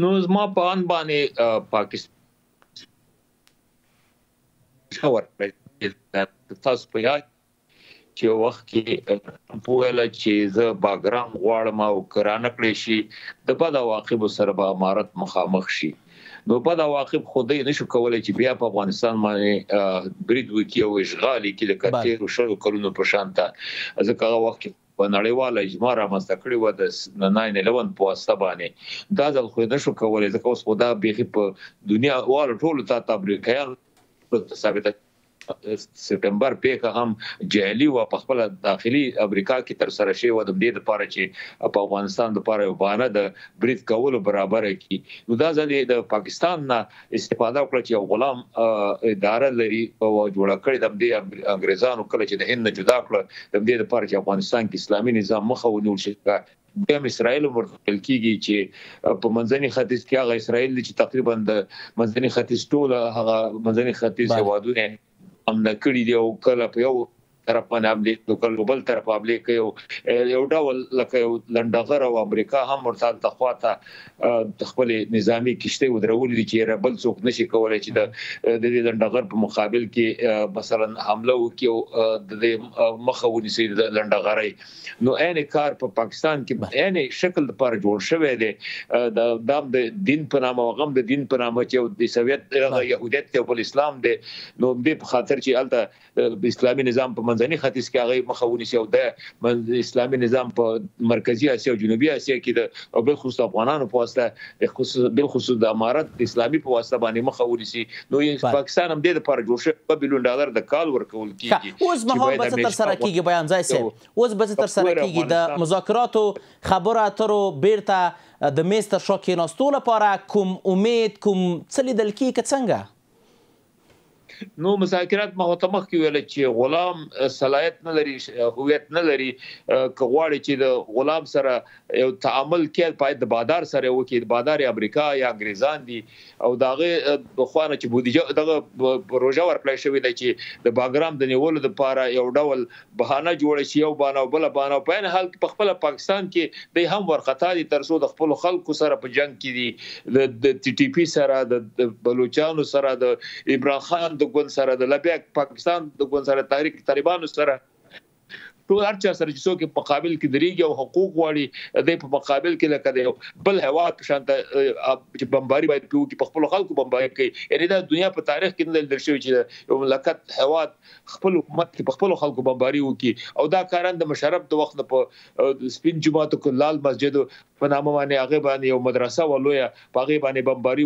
نو زما په ان باندې پاکستان تاسو په یاد چې وخت کې په ویل چې زه باګرام غواړم او کرانه کړی شي د بد عواقب سره به امارت مخامخ شي نو بد عواقب خودی نشو کولای چې بیا په افغانستان باندې برید وکي او اشغال کې لکه تیر شو کلونو په شانته ځکه هغه وخت په نړیواله اجماع رامنځته کړې و د 9/11 په واسطه باندې دا ځل خو نشو کولای ځکه اوس خدا به په دنیا وال ټول ته امریکایان ثابته سپتمبر پیکه هم جهلي او په خپل داخلي امریکا کې تر سره شوی و د دې لپاره چې په افغانستان لپاره یو بانه د برید کولو برابر کی نو دا ځل د پاکستان نه استفاده وکړه چې غلام اداره لري او جوړ کړی د انګريزانو کله چې د هند جدا کړ د دې لپاره چې افغانستان کې اسلامي نظام مخه ونیول شي د اسرائیل مرتکل کیږي چې په منځني ختیځ کې هغه اسرائیل چې تقریبا د منځني ختیځ ټول هغه منځني ختیځ هوادونه امن کړی دی او کله په یو طرف باندې عملي کول بل طرف عملي کوي یو ډول لکه لندغره او امریکا هم ورته تخواته خپل نظامی کشته ودرول دي چې ربل څوک نشي کولای چې د لندغر په مقابل کې مثلا حمله وکړي او د مخه ونیسي د لندغره نو عین کار په پاکستان کې عین شکل لپاره جوړ شوی دی د دین په نامه او غم د دین په نامه چې د سویت يهودیت او اسلام دی نو د خاطر چې الته اسلامي نظام په منځني ختیځ کې هغه مخاوني سي او د اسلامي نظام په مرکزی اسیا او جنوبي اسیا کې د او بل خصوص افغانانو په واسطه بل خصوص د امارت اسلامي په واسطه باندې مخاوني سي نو پاکستان هم د لپاره جوړ شو په بلون ډالر د کال ورکول کیږي اوس مهال به تر سره کیږي بیان ځای سي اوس به تر سره کیږي د مذاکراتو خبره اترو بیرته د میز تر شا کېناستو لپاره کوم امید کوم څه لیدل کیږي څنګه نو مذاکرات مخاطمخ کې ویل چې غلام صلاحیت نه لري هویت نه لري کغواړي چې د غلام سره یو تعامل کې پای د بازار سره وکي د بازار امریکا یا انګريزان دي او داغه بخوانه چې بودیجه دغه پروژه ورکړی شوی دی چې د باګرام د نیولو لپاره یو ډول بهانه جوړ شي یو بانه بل بانه په ان حال په خپل پاکستان کې د هم ورختا دي ترسو د خپل خلکو سره په جنگ کې دي د ټي ټي پی سره د بلوچستان سره د عمران خان د ګوند سره د لبیک پاکستان د ګوند سره تحریک طالبانو سره ټول هرچا سره چې څوک په مقابل کې درېږي او حقوق واړي د په مقابل کې لکه د بل هوا شانته چې بمباري باید پیو کې په خپل خلکو بمباري کوي یعنی د دنیا په تاریخ کې نه لیدل شوی چې یو مملکت هوا خپل حکومت په خپل خلکو بمباري وکي او دا کاران د مشرف د وخت په سپین جمعه کو لال مسجد په نامه باندې هغه باندې یو مدرسه ولویا په هغه باندې بمباري